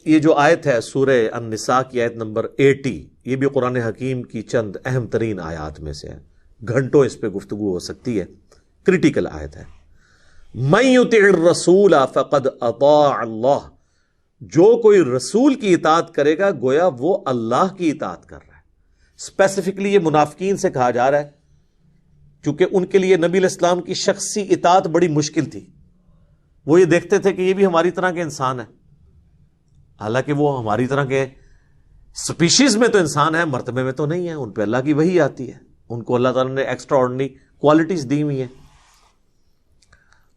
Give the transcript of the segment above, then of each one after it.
یہ جو آیت ہے سورہ النساء کی آیت نمبر 80، یہ بھی قرآن حکیم کی چند اہم ترین آیات میں سے ہے، گھنٹوں اس پہ گفتگو ہو سکتی ہے، کریٹیکل آیت ہے۔ من یطع الرسول فقد اطاع اللہ، جو کوئی رسول کی اطاعت کرے گا گویا وہ اللہ کی اطاعت کر رہا ہے۔ اسپیسیفکلی یہ منافقین سے کہا جا رہا ہے، چونکہ ان کے لیے نبی علیہ السلام کی شخصی اطاعت بڑی مشکل تھی۔ وہ یہ دیکھتے تھے کہ یہ بھی ہماری طرح کے انسان ہے، حالانکہ وہ ہماری طرح کے سپیشیز میں تو انسان ہے، مرتبے میں تو نہیں ہے۔ ان پہ اللہ کی وحی آتی ہے، ان کو اللہ تعالیٰ نے ایکسٹرا آرڈنری کوالٹیز دی ہوئی ہیں۔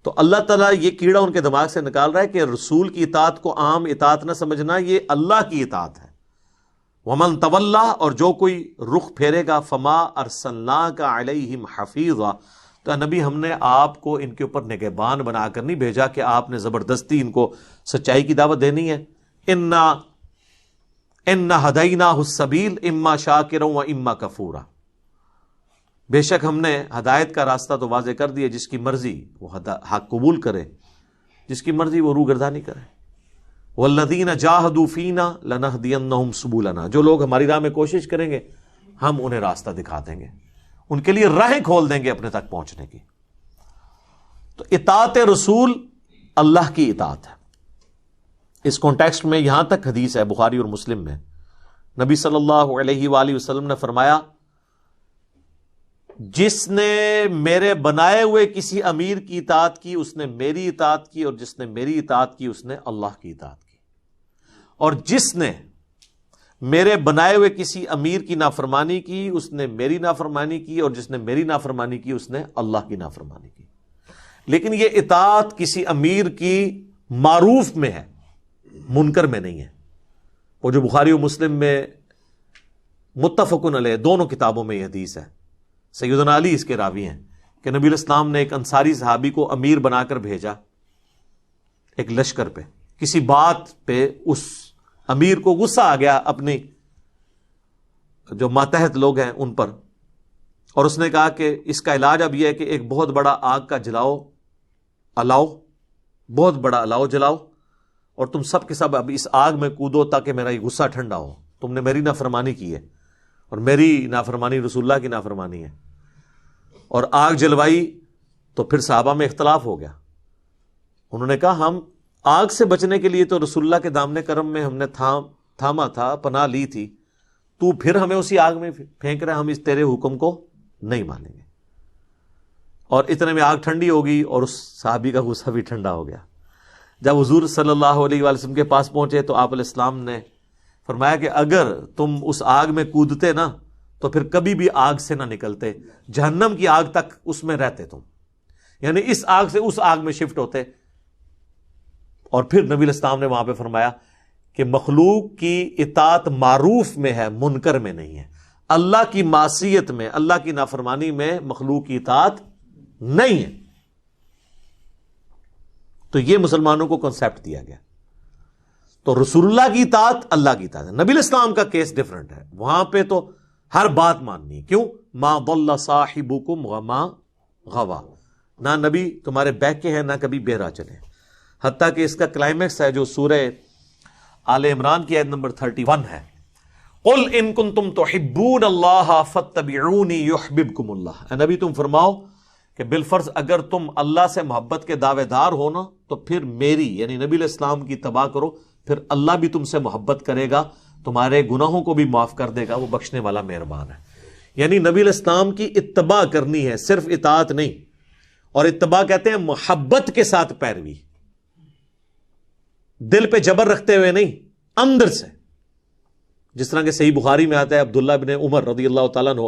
تو اللہ تعالیٰ یہ کیڑا ان کے دماغ سے نکال رہا ہے کہ رسول کی اطاعت کو عام اطاعت نہ سمجھنا، یہ اللہ کی اطاعت ہے۔ ومن تولا، اور جو کوئی رخ پھیرے گا، فما ارسلناک علیہم حفیظا، تو نبی ہم نے آپ کو ان کے اوپر نگہبان بنا کر نہیں بھیجا کہ آپ نے زبردستی ان کو سچائی کی دعوت دینی ہے۔ انا ہدیناہ السبیل اما شاکرا و اما کفورا، بے شک ہم نے ہدایت کا راستہ تو واضح کر دیا، جس کی مرضی وہ حق قبول کرے، جس کی مرضی وہ روگردانی کرے۔ والذین جاہدوا فینا لنہدینہم سبلنا، جو لوگ ہماری راہ میں کوشش کریں گے ہم انہیں راستہ دکھا دیں گے، ان کے لیے راہیں کھول دیں گے اپنے تک پہنچنے کی۔ تو اطاعت رسول اللہ کی اطاعت ہے۔ اس کانٹیکسٹ میں یہاں تک حدیث ہے بخاری اور مسلم میں، نبی صلی اللہ علیہ وآلہ وسلم نے فرمایا، جس نے میرے بنائے ہوئے کسی امیر کی اطاعت کی اس نے میری اطاعت کی، اور جس نے میری اطاعت کی اس نے اللہ کی اطاعت کی، اور جس نے میرے بنائے ہوئے کسی امیر کی نافرمانی کی اس نے میری نافرمانی کی، اور جس نے میری نافرمانی کی اس نے اللہ کی نافرمانی کی۔ لیکن یہ اطاعت کسی امیر کی معروف میں ہے، منکر میں نہیں ہے۔ وہ جو بخاری و مسلم میں متفقن علیہ دونوں کتابوں میں یہ حدیث ہے، سیدنا علی اس کے راوی ہیں کہ نبی علیہ السلام نے ایک انصاری صحابی کو امیر بنا کر بھیجا ایک لشکر پہ، کسی بات پہ اس امیر کو غصہ آ گیا اپنی جو ماتحت لوگ ہیں ان پر، اور اس نے کہا کہ اس کا علاج اب یہ ہے کہ ایک بہت بڑا آگ کا الاؤ بہت بڑا الاؤ جلاؤ، اور تم سب کے سب اب اس آگ میں کودو تاکہ میرا یہ غصہ ٹھنڈا ہو، تم نے میری نافرمانی کی ہے، اور میری نافرمانی رسول اللہ کی نافرمانی ہے۔ اور آگ جلوائی تو پھر صحابہ میں اختلاف ہو گیا، انہوں نے کہا ہم آگ سے بچنے کے لیے تو رسول اللہ کے دامن کرم میں ہم نے تھاما تھا، پناہ لی تھی، تو پھر ہمیں اسی آگ میں پھینک رہے، ہم اس تیرے حکم کو نہیں مانیں گے۔ اور اتنے میں آگ ٹھنڈی ہو گئی اور اس صحابی کا غصہ بھی ٹھنڈا ہو گیا۔ جب حضور صلی اللہ علیہ وآلہ وسلم کے پاس پہنچے تو آپ علیہ السلام نے فرمایا کہ اگر تم اس آگ میں کودتے نا تو پھر کبھی بھی آگ سے نہ نکلتے، جہنم کی آگ تک اس میں رہتے تم، یعنی اس آگ سے اس آگ میں شفٹ ہوتے۔ اور پھر نبی علیہ السلام نے وہاں پہ فرمایا کہ مخلوق کی اطاعت معروف میں ہے، منکر میں نہیں ہے۔ اللہ کی معصیت میں، اللہ کی نافرمانی میں مخلوق کی اطاعت نہیں ہے۔ تو یہ مسلمانوں کو کنسیپٹ دیا گیا۔ تو رسول اللہ کی اطاعت اللہ کی اطاعت ہے۔ نبی علیہ السلام کا کیس ڈیفرنٹ ہے، وہاں پہ تو ہر بات ماننی ہے۔ کیوں؟ ما ضل صاحبکم وما غوا، نہ نبی تمہارے بہکے ہیں نہ کبھی بہرا چلے۔ حتیٰ کہ اس کا کلائمیکس ہے جو سورہ آل عمران کی آیت نمبر 31 ہے، قل ان کنتم تحبون اللہ فاتبعونی یحببکم اللہ۔ اے نبی تم فرماؤ کہ بالفرض اگر تم اللہ سے محبت کے دعوے دار ہو نا تو پھر میری یعنی نبی علیہ السلام کی اتباع کرو، پھر اللہ بھی تم سے محبت کرے گا، تمہارے گناہوں کو بھی معاف کر دے گا، وہ بخشنے والا مہربان ہے۔ یعنی نبی علیہ السلام کی اتباع کرنی ہے، صرف اطاعت نہیں۔ اور اتباع کہتے ہیں محبت کے ساتھ پیروی، دل پہ جبر رکھتے ہوئے نہیں، اندر سے۔ جس طرح کہ صحیح بخاری میں آتا ہے عبداللہ بن عمر رضی اللہ تعالیٰ عنہ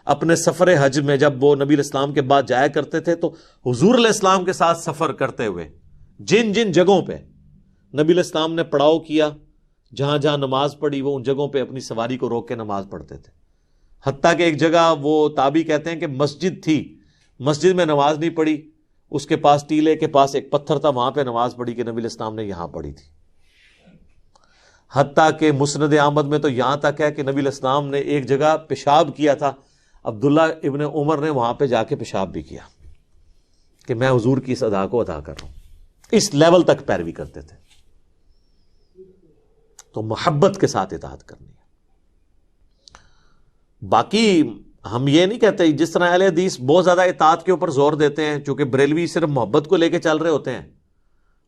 اپنے سفر حج میں جب وہ نبی علیہ السلام کے بعد جایا کرتے تھے تو حضور علیہ السلام کے ساتھ سفر کرتے ہوئے جن جن جگہوں پہ نبی علیہ السلام نے پڑاؤ کیا، جہاں جہاں نماز پڑھی، وہ ان جگہوں پہ اپنی سواری کو روک کے نماز پڑھتے تھے۔ حتیٰ کہ ایک جگہ وہ تابعی کہتے ہیں کہ مسجد تھی، مسجد میں نماز نہیں پڑھی، اس کے پاس ٹیلے کے پاس ایک پتھر تھا، وہاں پہ نماز پڑھی کہ نبی علیہ السلام نے یہاں پڑھی تھی۔ حتیٰ کہ مسند احمد میں تو یہاں تک ہے کہ نبی علیہ السلام نے ایک جگہ پیشاب کیا تھا، عبداللہ ابن عمر نے وہاں پہ جا کے پیشاب بھی کیا کہ میں حضور کی اس ادا کو ادا کر رہا ہوں۔ اس لیول تک پیروی کرتے تھے۔ تو محبت کے ساتھ اطاعت کرنی ہے. باقی ہم یہ نہیں کہتے، جس طرح اہل حدیث بہت زیادہ اطاعت کے اوپر زور دیتے ہیں، چونکہ بریلوی صرف محبت کو لے کے چل رہے ہوتے ہیں،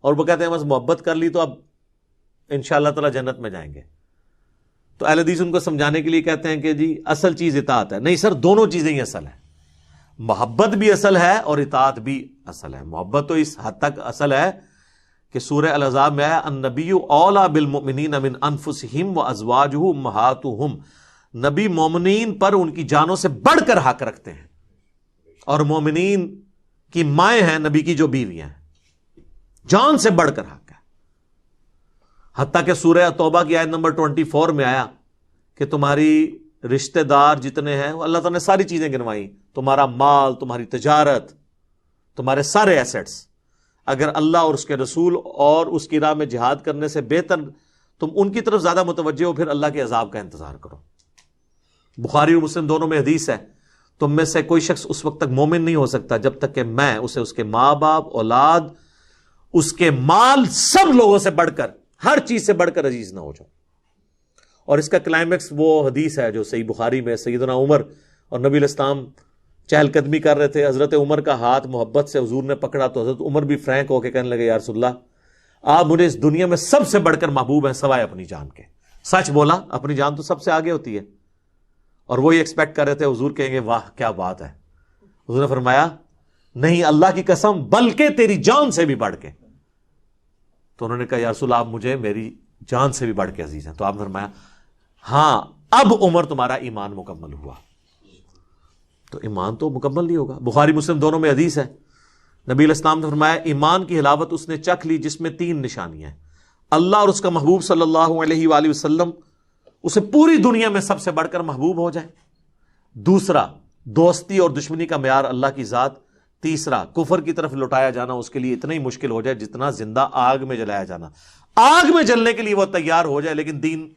اور وہ کہتے ہیں بس محبت کر لی تو اب انشاءاللہ تعالی جنت میں جائیں گے. تو اہل حدیث ان کو سمجھانے کے لیے کہتے ہیں کہ جی اصل چیز اطاعت ہے. نہیں سر، دونوں چیزیں ہی اصل ہیں. محبت بھی اصل ہے اور اطاعت بھی اصل ہے. محبت تو اس حد تک اصل ہے کہ سورہ الاحزاب میں ہے النبی اولی بالمؤمنین من انفسہم وازواجہ امہاتہم، نبی مومنین پر ان کی جانوں سے بڑھ کر حق رکھتے ہیں، اور مومنین کی مائیں ہیں نبی کی جو بیویاں ہیں، جان سے بڑھ کر حق ہے. حتیٰ کہ سورہ توبہ کی آیت نمبر 24 میں آیا کہ تمہاری رشتہ دار جتنے ہیں، اللہ تعالیٰ نے ساری چیزیں گنوائیں، تمہارا مال، تمہاری تجارت، تمہارے سارے ایسٹس، اگر اللہ اور اس کے رسول اور اس کی راہ میں جہاد کرنے سے بہتر تم ان کی طرف زیادہ متوجہ ہو، پھر اللہ کے عذاب کا انتظار کرو. بخاری اور مسلم دونوں میں حدیث ہے، تم میں سے کوئی شخص اس وقت تک مومن نہیں ہو سکتا جب تک کہ میں اسے اس کے ماں باپ، اولاد، اس کے مال، سب لوگوں سے بڑھ کر، ہر چیز سے بڑھ کر عزیز نہ ہو جاؤ. اور اس کا کلائمیکس وہ حدیث ہے جو صحیح بخاری میں سیدنا عمر اور نبی علیہ السلام چہل قدمی کر رہے تھے. حضرت عمر کا ہاتھ محبت سے حضور نے پکڑا تو حضرت عمر بھی فرینک ہو کے کہنے لگے یا رسول اللہ، آپ مجھے اس دنیا میں سب سے بڑھ کر محبوب ہیں سوائے اپنی جان کے. سچ بولا، اپنی جان تو سب سے آگے ہوتی ہے. اور وہ یہ ایکسپیکٹ کر رہے تھے حضور کہیں گے واہ کیا بات ہے. حضور نے فرمایا نہیں، اللہ کی قسم، بلکہ تیری جان سے بھی بڑھ کے. تو انہوں نے کہا یا رسول اللہ، آپ مجھے میری جان سے بھی بڑھ کے عزیز ہیں. تو آپ نے فرمایا ہاں اب عمر تمہارا ایمان مکمل ہوا. تو ایمان تو مکمل نہیں ہوگا. بخاری مسلم دونوں میں حدیث ہے، نبی علیہ السلام نے فرمایا ایمان کی حلاوت اس نے چکھ لی جس میں 3 نشانیاں ہیں. اللہ اور اس کا محبوب صلی اللہ علیہ وآلہ وسلم اسے پوری دنیا میں سب سے بڑھ کر محبوب ہو جائے. دوسرا، دوستی اور دشمنی کا معیار اللہ کی ذات. تیسرا، کفر کی طرف لوٹایا جانا اس کے لیے اتنا ہی مشکل ہو جائے جتنا زندہ آگ میں جلایا جانا. آگ میں جلنے کے لیے وہ تیار ہو جائے لیکن دین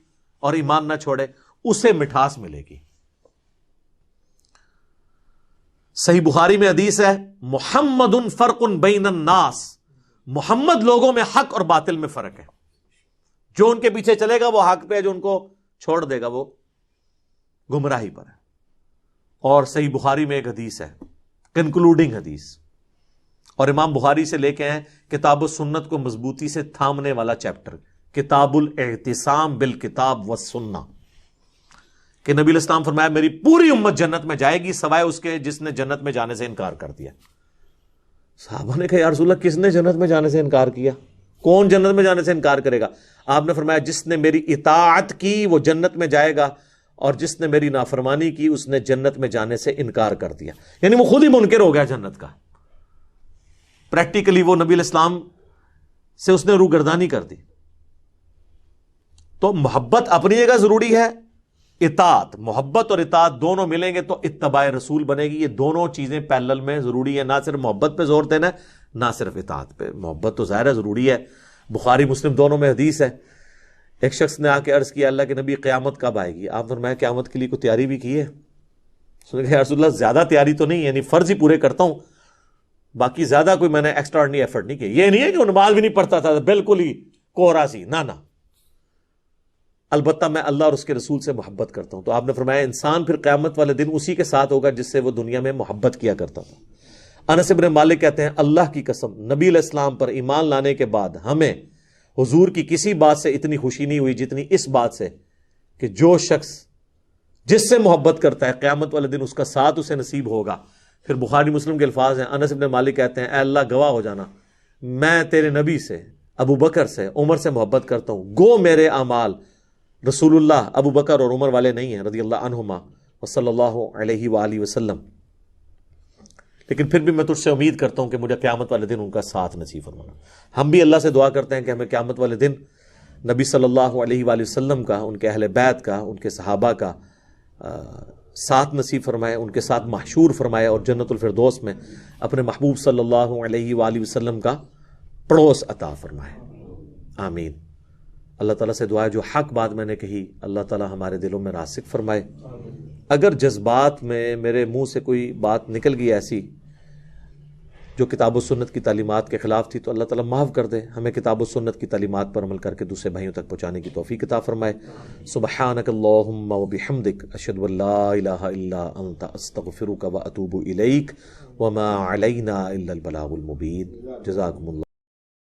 اور ایمان نہ چھوڑے، اسے مٹھاس ملے گی. صحیح بخاری میں حدیث ہے محمد فرق بین الناس، محمد لوگوں میں حق اور باطل میں فرق ہے. جو ان کے پیچھے چلے گا وہ حق پہ ہے، جو ان کو چھوڑ دے گا وہ گمراہی پر ہے. اور صحیح بخاری میں ایک حدیث ہے، کنکلوڈنگ حدیث، اور امام بخاری سے لے کے ہیں کتاب السنت کو مضبوطی سے تھامنے والا چیپٹر، کتاب الاعتصام بالکتاب والسنہ، کہ نبی علیہ السلام فرمایا میری پوری امت جنت میں جائے گی سوائے اس کے جس نے جنت میں جانے سے انکار کر دیا. صحابہ نے کہا یا رسول اللہ کس نے جنت میں جانے سے انکار کیا؟ کون جنت میں جانے سے انکار کرے گا؟ آپ نے فرمایا جس نے میری اطاعت کی وہ جنت میں جائے گا، اور جس نے میری نافرمانی کی اس نے جنت میں جانے سے انکار کر دیا. یعنی وہ خود ہی منکر ہو گیا جنت کا. پریکٹیکلی وہ نبی علیہ السلام سے اس نے روگردانی کر دی. تو محبت اپنی جگہ ضروری ہے، اطاعت، محبت اور اطاعت دونوں ملیں گے تو اتباع رسول بنے گی. یہ دونوں چیزیں پیرلل میں ضروری ہے، نہ صرف محبت پہ زور دینا ہے نہ صرف اطاعت پہ. محبت تو ظاہر ہے ضروری ہے، بخاری مسلم دونوں میں حدیث ہے. ایک شخص نے آ کے عرض کیا اللہ کے نبی قیامت کب آئے گی؟ آپ فرمایا قیامت کے لیے کوئی تیاری بھی کی ہے؟ یا رسول اللہ زیادہ تیاری تو نہیں، یعنی فرض ہی پورے کرتا ہوں، باقی زیادہ کوئی میں نے ایکسٹراڈنری ایفرٹ نہیں کی. یہ نہیں ہے کہ وہ نماز بھی نہیں پڑھتا تھا بالکل ہی کوہرا سی، نہ البتہ میں اللہ اور اس کے رسول سے محبت کرتا ہوں. تو آپ نے فرمایا انسان پھر قیامت والے دن اسی کے ساتھ ہوگا جس سے وہ دنیا میں محبت کیا کرتا تھا. انس بن مالک کہتے ہیں اللہ کی قسم نبی علیہ السلام پر ایمان لانے کے بعد ہمیں حضور کی کسی بات سے اتنی خوشی نہیں ہوئی جتنی اس بات سے کہ جو شخص جس سے محبت کرتا ہے قیامت والے دن اس کا ساتھ اسے نصیب ہوگا. پھر بخاری مسلم کے الفاظ ہیں، انس بن مالک کہتے ہیں اے اللہ گواہ ہو جانا میں تیرے نبی سے، ابو بکر سے، عمر سے محبت کرتا ہوں، گو میرے اعمال رسول اللہ ابو بکر اور عمر والے نہیں ہیں رضی اللہ عنہما وصلی اللہ علیہ وآلہ وسلم، لیکن پھر بھی میں تجھ سے امید کرتا ہوں کہ مجھے قیامت والے دن ان کا ساتھ نصیب فرمانا. ہم بھی اللہ سے دعا کرتے ہیں کہ ہمیں قیامت والے دن نبی صلی اللہ علیہ وآلہ وسلم کا، ان کے اہل بیت کا، ان کے صحابہ کا ساتھ نصیب فرمائے، ان کے ساتھ محشور فرمائے اور جنت الفردوس میں اپنے محبوب صلی اللہ علیہ وآلہ وسلم کا پڑوس عطا فرمائے. آمین. اللہ تعالیٰ سے دعا ہے جو حق بات میں نے کہی اللہ تعالیٰ ہمارے دلوں میں راسخ فرمائے. اگر جذبات میں میرے منہ سے کوئی بات نکل گئی ایسی جو کتاب و سنت کی تعلیمات کے خلاف تھی تو اللہ تعالیٰ معاف کر دے، ہمیں کتاب و سنت کی تعلیمات پر عمل کر کے دوسرے بھائیوں تک پہنچانے کی توفیق عطا فرمائے۔ سبحانک اللہم و بحمدک، اشہد ان لا الہ الا انت، استغفرک و اتوب الیک، وما علینا الا البلاغ المبین۔ جزاکم اللہ۔